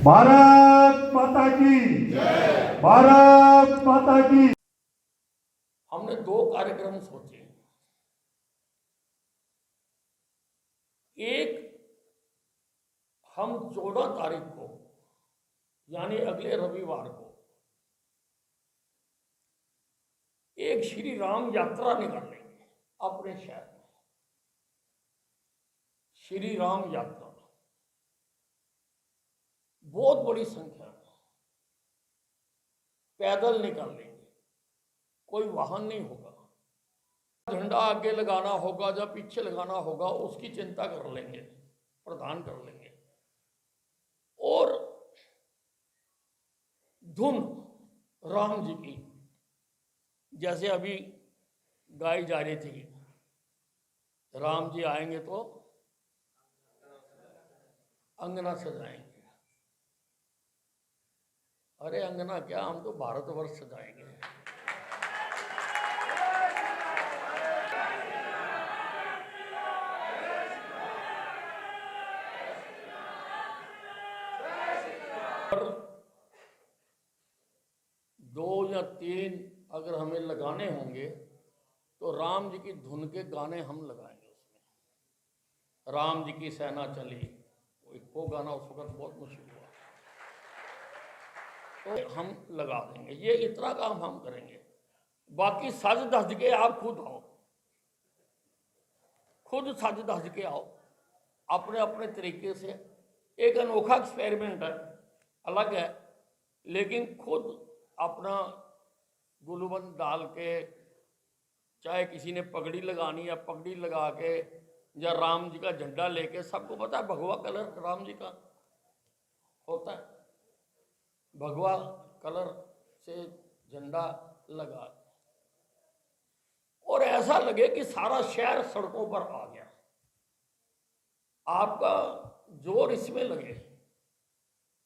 भारत माता की जय। भारत माता की। हमने दो कार्यक्रम सोचे। एक, हम 14 तारीख को यानी अगले रविवार को एक श्री राम यात्रा निकालेंगे अपने शहर में। श्री राम यात्रा बहुत बड़ी संख्या में पैदल निकालेंगे, कोई वाहन नहीं होगा। झंडा आगे लगाना होगा या पीछे लगाना होगा उसकी चिंता कर लेंगे, प्रदान कर लेंगे। और धुन राम जी की जैसे अभी गाई जा रही थी, राम जी आएंगे तो अंगना सजाएंगे। अरे अंगना क्या, हम तो भारतवर्ष सजाएंगे। और 2 या 3 अगर हमें लगाने होंगे तो राम जी की धुन के गाने हम लगाएंगे उसमें। राम जी की सेना चली, वो गाना उस वक्त बहुत मशहूर हुआ, तो हम लगा देंगे। ये इतना काम हम करेंगे। बाकी सज धज के आप खुद आओ, खुद सज धज के आओ अपने अपने तरीके से। एक अनोखा एक्सपेरिमेंट है, अलग है, लेकिन खुद अपना गुलबंद डाल के, चाहे किसी ने पगड़ी लगानी है पगड़ी लगा के, या राम जी का झंडा लेके, सबको पता है भगवा कलर राम जी का होता है, भगवा कलर से झंडा लगा, और ऐसा लगे कि सारा शहर सड़कों पर आ गया। आपका जोर इसमें लगे,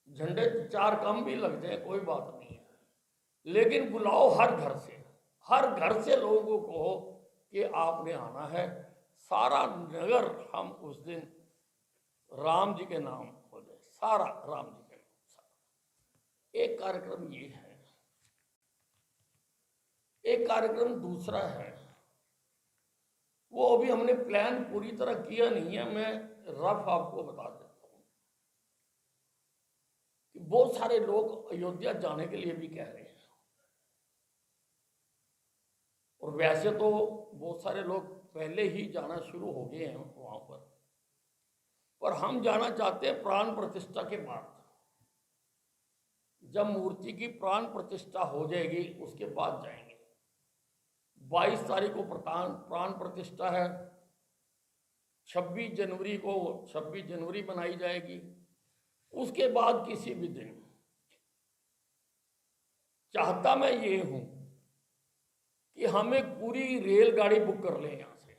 झंडे 4 कम भी लग जाए कोई बात नहीं है, लेकिन बुलाओ हर घर से लोगों को कि आपने आना है। सारा नगर हम उस दिन राम जी के नाम हो जाए, सारा राम जी के नाम। एक कार्यक्रम ये है। एक कार्यक्रम दूसरा है, वो अभी हमने प्लान पूरी तरह किया नहीं है, मैं रफ आपको बता देता हूं कि बहुत सारे लोग अयोध्या जाने के लिए भी कह रहे हैं, और वैसे तो बहुत सारे लोग पहले ही जाना शुरू हो गए हैं वहां पर हम जाना चाहते हैं प्राण प्रतिष्ठा के बाद। जब मूर्ति की प्राण प्रतिष्ठा हो जाएगी उसके बाद जाएंगे। 22 तारीख को प्राण प्रतिष्ठा है, 26 जनवरी को 26 जनवरी मनाई जाएगी। उसके बाद किसी भी दिन, चाहता मैं ये हूं कि हम एक पूरी रेलगाड़ी बुक कर लें यहां से।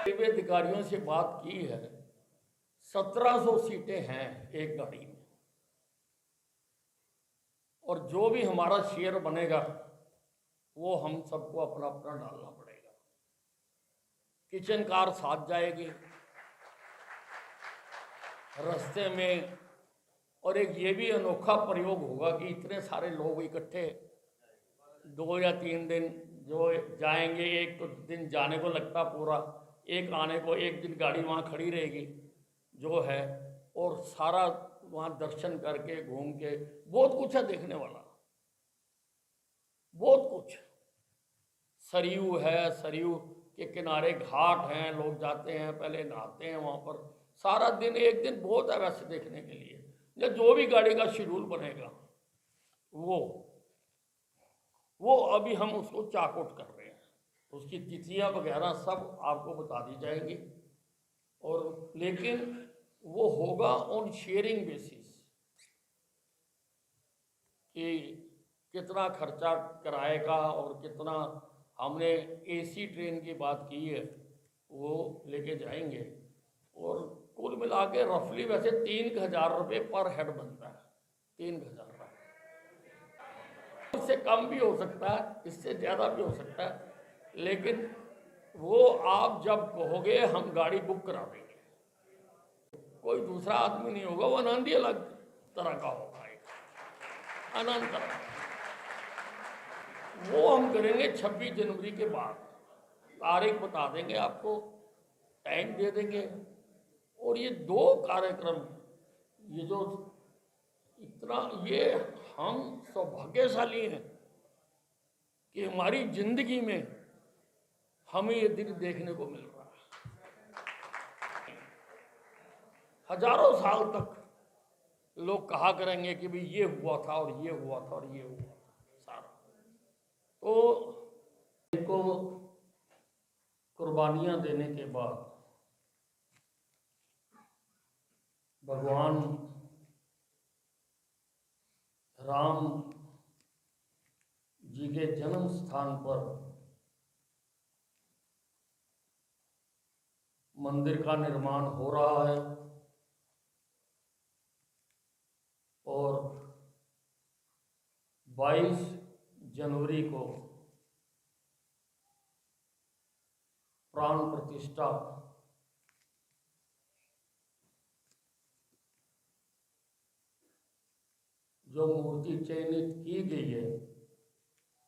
रेलवे अधिकारियों से बात की है, 1700 सीटें हैं एक गाड़ी में, और जो भी हमारा शेयर बनेगा वो हम सबको अपना अपना डालना पड़ेगा। किचन कार साथ जाएगी रास्ते में, और एक ये भी अनोखा प्रयोग होगा कि इतने सारे लोग इकट्ठे 2 या 3 दिन जो जाएंगे, एक तो दिन जाने को लगता पूरा, एक आने को, एक दिन गाड़ी वहाँ खड़ी रहेगी जो है, और सारा वहाँ दर्शन करके घूम के, बहुत कुछ है देखने वाला, बहुत कुछ। सरयू है, सरयू के किनारे घाट हैं, लोग जाते हैं, पहले नहाते हैं वहाँ पर। सारा दिन, एक दिन बहुत है वैसे देखने के लिए। या जो भी गाड़ी का शेड्यूल बनेगा वो अभी हम उसको चाकआउट कर रहे हैं, उसकी तिथियां वगैरह सब आपको बता दी जाएंगी। और लेकिन वो होगा ऑन शेयरिंग बेसिस, कि कितना खर्चा किराए का और कितना, हमने एसी ट्रेन की बात की है वो लेके जाएंगे, और कुल मिला के रफली वैसे 3000 रुपये पर हेड बनता है। 3000, इससे कम भी हो सकता है, इससे ज़्यादा भी हो सकता है, लेकिन वो आप जब कहोगे हम गाड़ी बुक करा देंगे। कोई दूसरा आदमी नहीं होगा, वो आनंद ही अलग तरह का होगा, एक आनंद तरह का। वो हम करेंगे 26 जनवरी के बाद, तारीख बता देंगे आपको, टाइम दे देंगे। और ये 2 कार्यक्रम, ये जो इतना, ये हम सौभाग्यशाली हैं कि हमारी जिंदगी में हमें ये दिन देखने को मिल रहा है। हजारों साल तक लोग कहा करेंगे कि भाई ये हुआ था और ये हुआ था और ये हुआ था सारा। तो इनको कुर्बानियां देने के बाद भगवान राम जी के जन्म स्थान पर मंदिर का निर्माण हो रहा है और 22 जनवरी को प्राण प्रतिष्ठा जो मूर्ति चयनित की गई है,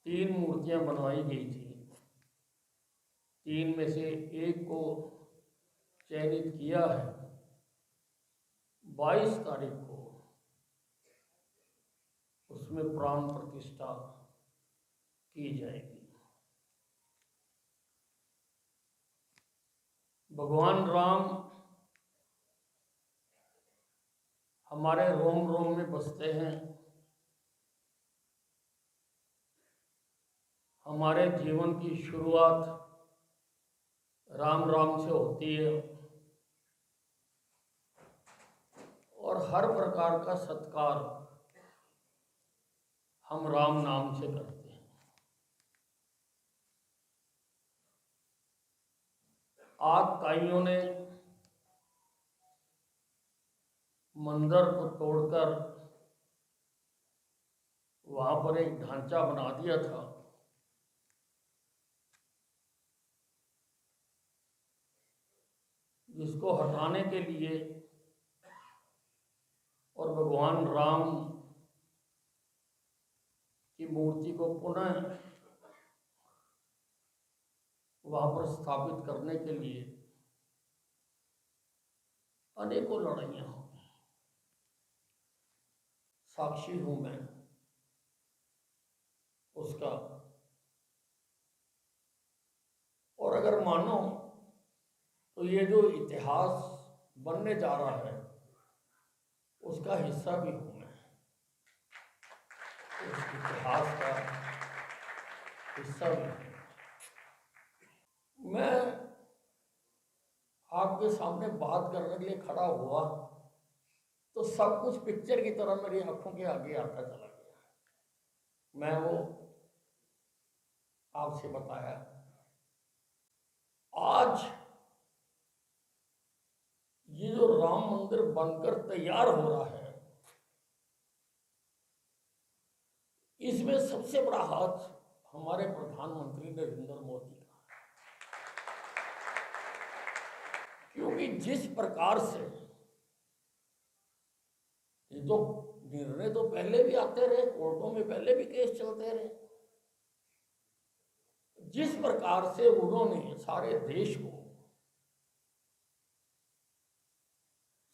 3 मूर्तियां बनवाई गई थी, 3 में से एक को चयनित किया है। 22 तारीख को उसमें प्राण प्रतिष्ठा की जाएगी। भगवान राम हमारे रोम रोम में बसते हैं, हमारे जीवन की शुरुआत राम राम से होती है और हर प्रकार का सत्कार हम राम नाम से करते हैं। आज काइयों ने मंदिर को तोड़कर वहां पर एक ढांचा बना दिया था, जिसको हटाने के लिए और भगवान राम की मूर्ति को पुनः वहां पर स्थापित करने के लिए अनेकों लड़ाइयां हुई। साक्षी हूं मैं उसका। और अगर मानो तो ये जो इतिहास बनने जा रहा है उसका हिस्सा भी हूं मैं, उस इतिहास का हिस्सा भी हूं मैं। आपके सामने बात करने के लिए खड़ा हुआ तो सब कुछ पिक्चर की तरह मेरी आंखों के आगे आता चला गया। मैं वो आपसे बताया। आज ये जो राम मंदिर बनकर तैयार हो रहा है, इसमें सबसे बड़ा हाथ हमारे प्रधानमंत्री नरेंद्र मोदी का, क्योंकि जिस प्रकार से ये तो निर्णय तो पहले भी आते रहे, कोर्टों में पहले भी केस चलते रहे, जिस प्रकार से उन्होंने सारे देश को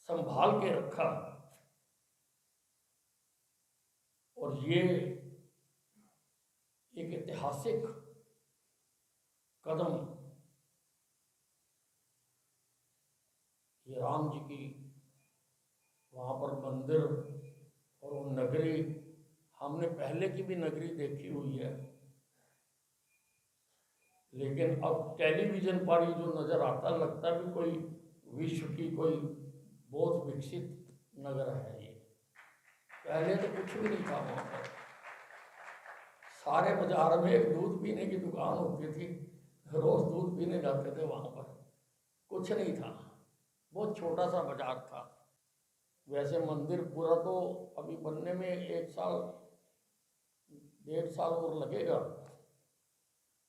संभाल के रखा और ये एक ऐतिहासिक कदम ये राम जी की वहाँ पर मंदिर और वो नगरी, हमने पहले की भी नगरी देखी हुई है, लेकिन अब टेलीविजन पर ही जो नज़र आता लगता भी कोई विश्व की कोई बहुत विकसित नगर है ये। पहले तो कुछ भी नहीं था वहाँ पर। सारे बाजार में एक दूध पीने की दुकान होती थी, रोज दूध पीने जाते थे वहाँ पर, कुछ नहीं था, बहुत छोटा सा बाजार था। वैसे मंदिर पूरा तो अभी बनने में 1 साल 1.5 साल और लगेगा,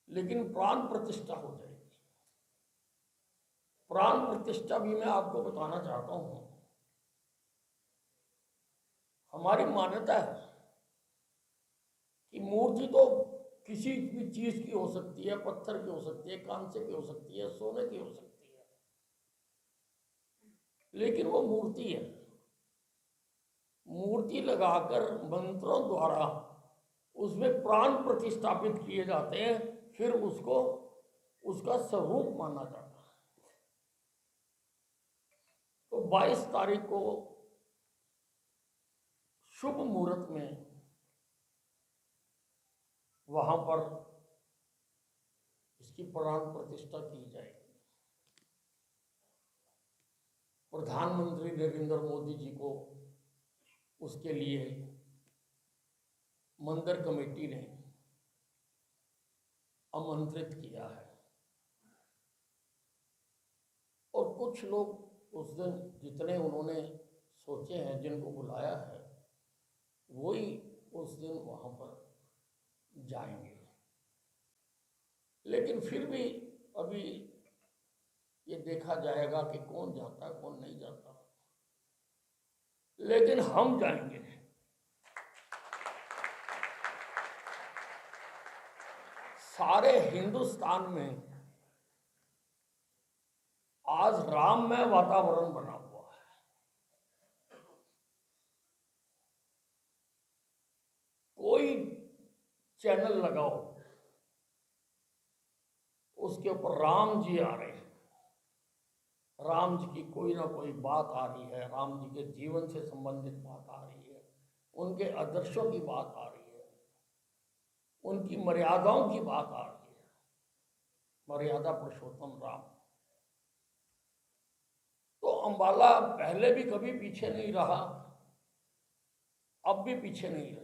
लेकिन प्राण प्रतिष्ठा हो जाएगी। प्राण प्रतिष्ठा भी मैं आपको बताना चाहता हूं। हमारी मान्यता है कि मूर्ति तो किसी भी चीज की हो सकती है, पत्थर की हो सकती है, कांसे की हो सकती है, सोने की हो सकती है, लेकिन वो मूर्ति है। मूर्ति लगाकर मंत्रों द्वारा उसमें प्राण प्रतिष्ठापित किए जाते हैं, फिर उसको उसका स्वरूप माना जाता है। तो 22 तारीख को शुभ मुहूर्त में वहां पर इसकी प्राण प्रतिष्ठा की जाएगी। प्रधानमंत्री नरेंद्र मोदी जी को उसके लिए मंदिर कमेटी ने आमंत्रित किया है, और कुछ लोग उस दिन जितने उन्होंने सोचे हैं, जिनको बुलाया है, वही उस दिन वहां पर जाएंगे। लेकिन फिर भी अभी ये देखा जाएगा कि कौन जाता है कौन नहीं जाता, लेकिन हम जाएंगे। सारे हिंदुस्तान में आज राममय वातावरण बना हुआ है। कोई चैनल लगाओ, उसके ऊपर राम जी आ रहे हैं, राम जी की कोई ना कोई बात आ रही है, राम जी के जीवन से संबंधित बात आ रही है, उनके आदर्शों की बात आ रही है, उनकी मर्यादाओं की बात आ रही है। मर्यादा पुरुषोत्तम राम। तो अंबाला पहले भी कभी पीछे नहीं रहा, अब भी पीछे नहीं रहे।